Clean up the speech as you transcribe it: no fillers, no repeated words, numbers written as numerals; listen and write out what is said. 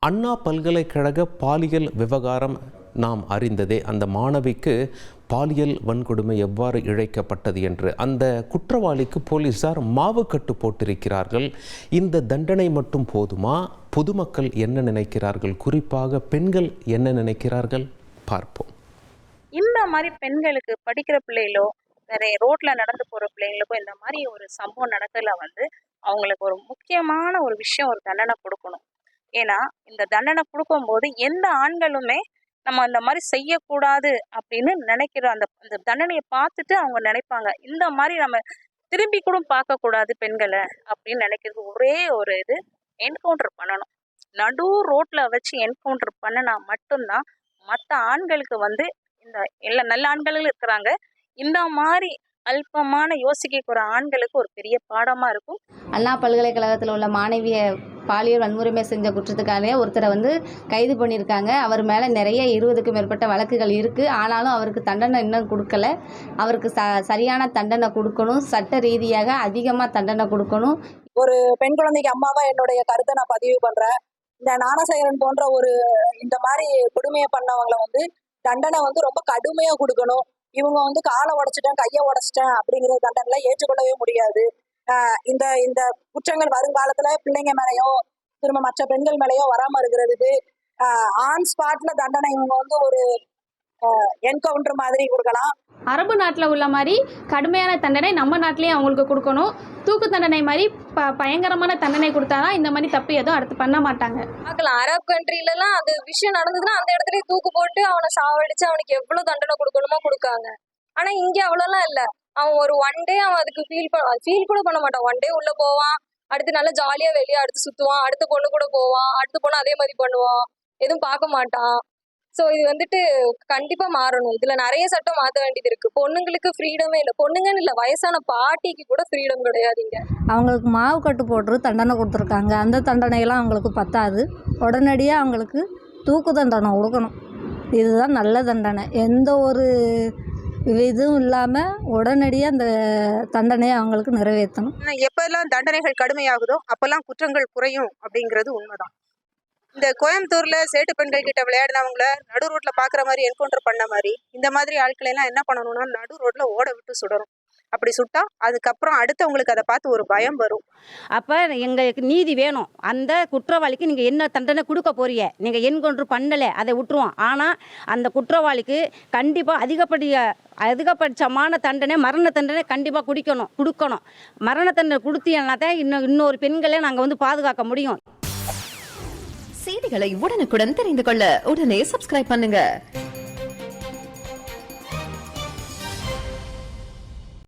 அண்ணா பல்கலைக்கழக பாலியல் விவகாரம் நாம் அறிந்ததே. அந்த மாணவிக்கு பாலியல் வன்கொடுமை எவ்வாறு இழைக்கப்பட்டது என்று அந்த குற்றவாளிக்கு போலீசார் மாவுக்கட்டு போட்டிருக்கிறார்கள். இந்த தண்டனை மட்டும் போதுமா? பொதுமக்கள் என்ன நினைக்கிறார்கள்? குறிப்பாக பெண்கள் என்ன நினைக்கிறார்கள்? பார்ப்போம். இந்த மாதிரி பெண்களுக்கு படிக்கிற பிள்ளைகளோ நிறைய ரோட்ல நடந்து போற பிள்ளைங்களுக்கும் இந்த மாதிரி ஒரு சம்பவம் நடக்கல அவங்களுக்கு ஒரு முக்கியமான ஒரு விஷயம், ஒரு தண்டனை கொடுக்கணும். ஏன்னா இந்த தண்டனை கொடுக்கும்போது எந்த ஆண்களுமே நம்ம இந்த மாதிரி செய்யக்கூடாது அப்படின்னு நினைக்கிற அந்த அந்த தண்டனையை பார்த்துட்டு அவங்க நினைப்பாங்க, இந்த மாதிரி நம்ம திரும்பி கூட பார்க்க கூடாது பெண்களை அப்படின்னு நினைக்கிறது. ஒரே ஒரு இது, என்கவுண்டர் பண்ணணும். நடு ரோட்ல வச்சு என்கவுண்டர் பண்ணினா மட்டும்தான் மற்ற ஆண்களுக்கு இந்த எல்லா நல்ல ஆண்களும் இருக்கிறாங்க, இந்த மாதிரி அல்பமான யோசிக்கக்கூடிய ஆண்களுக்கு ஒரு பெரிய பாடமா இருக்கும். அண்ணா பல்கலைக்கழகத்தில் உள்ள மாணவியை பாலியல் வன்முறை செஞ்ச குற்றத்துக்காக ஒருத்தரை கைது பண்ணியிருக்காங்க. அவர் மேலே நிறைய 20க்கும் மேற்பட்ட வழக்குகள் இருக்குது. ஆனாலும் அவருக்கு தண்டனை இன்னும் கொடுக்கல. அவருக்கு சரியான தண்டனை கொடுக்கணும். சட்ட ரீதியாக அதிகமாக தண்டனை கொடுக்கணும். ஒரு பெண் குழந்தைக்கு அம்மாவா என்னுடைய கருத்தை நான் பதிவு பண்ணுறேன். இந்த ஞானசேகரன் போன்ற இந்த மாதிரி கொடுமையை பண்ணவங்களை தண்டனை ரொம்ப கடுமையாக கொடுக்கணும். இவங்க காலை உடைச்சிட்டேன், கையை உடைச்சிட்டேன் அப்படிங்கிற தண்டனை ஏற்றுக்கொள்ளவே முடியாது. இந்த இந்த குற்றங்கள் வருங்காலத்துல பிள்ளைங்க மேலேயோ திரும்ப மற்ற பெண்கள் மேலேயோ வராம இருக்கிறதுக்கு ஆன் ஸ்பாட்ல தண்டனை இவங்க ஒரு என்கவுண்டர் மாதிரி கொடுக்கலாம். அரபு நாட்டில் உள்ள மாதிரி கடுமையான தண்டனை நம்ம நாட்டிலேயே அவங்களுக்கு கொடுக்கணும். தூக்கு தண்டனை மாதிரி பயங்கரமான தண்டனை கொடுத்தாதான் இந்த மாதிரி தப்பு எதுவும் அடுத்து பண்ண மாட்டாங்க. பார்க்கலாம், அரபு கண்ட்ரிலலாம் அது விஷயம் நடந்ததுன்னா அந்த இடத்துல தூக்கு போட்டு அவனை சாவடிச்சு அவனுக்கு எவ்வளவு தண்டனை கொடுக்கணுமோ கொடுக்காங்க. ஆனா இங்க அவ்வளோலாம் இல்லை. அவன் ஒரு ஒன் டே அவன் அதுக்கு ஃபீல் கூட பண்ண மாட்டான். ஒன் டே உள்ள போவான், அடுத்து நல்லா ஜாலியா வெளியே அடுத்து சுத்துவான், அடுத்த பொண்ணு கூட போவான், அடுத்த பொண்ணு அதே மாதிரி பண்ணுவான், எதுவும் பார்க்க மாட்டான். ஸோ இது கண்டிப்பா மாறணும். இதுல நிறைய சட்டம் மாற்ற வேண்டியது இருக்கு. பொண்ணுங்களுக்கு ஃப்ரீடமே இல்லை, பொண்ணுங்கன்னு இல்லை, வயசான பாட்டிக்கு கூட ஃப்ரீடம் கிடையாதுங்க. அவங்களுக்கு மாவு கட்டு போட்டு தண்டனை கொடுத்துருக்காங்க. அந்த தண்டனையெல்லாம் அவங்களுக்கு பத்தாது. உடனடியாக அவங்களுக்கு தூக்கு தண்டனை கொடுக்கணும். இதுதான் நல்ல தண்டனை. எந்த ஒரு இதுவும் இல்லாமல் உடனடியாக அந்த தண்டனையை அவங்களுக்கு நிறைவேற்றணும். எப்பெல்லாம் தண்டனைகள் கடுமையாகுதோ அப்பெல்லாம் குற்றங்கள் குறையும் அப்படிங்கிறது உண்மைதான். இந்த கோயம்புத்தூர்ல சேட்டு பெண்கள் கிட்ட விளையாடினவங்கள நடு ரோட்ல பாக்குற மாதிரி என்கவுண்டர் பண்ண மாதிரி இந்த மாதிரி ஆட்களை எல்லாம் என்ன பண்ணணும்னா நடு ரோட்ல ஓட விட்டு சுடணும். அப்படி சுட்டா அதுக்கப்புறம் அடுத்தவங்களுக்கு அதை பார்த்து ஒரு பயம் வரும். அப்போ எங்களுக்கு நீதி வேணும். அந்த குற்றவாளிக்கு நீங்கள் என்ன தண்டனை கொடுக்க போறீங்க? நீங்கள் என்கவுண்டர் பண்ணலை, அதை விட்டுருவோம். ஆனால் அந்த குற்றவாளிக்கு கண்டிப்பாக அதிகபட்சமான தண்டனை, மரண தண்டனை கண்டிப்பாக கொடுக்கணும். மரண தண்டனை கொடுத்தீங்கன்னா தான் இன்னொரு பெண்களை நாங்கள் பாதுகாக்க முடியும். செய்திகளை உடனுக்குடன் தெரிந்து கொள்ள உடனே சப்ஸ்கிரைப் பண்ணுங்க.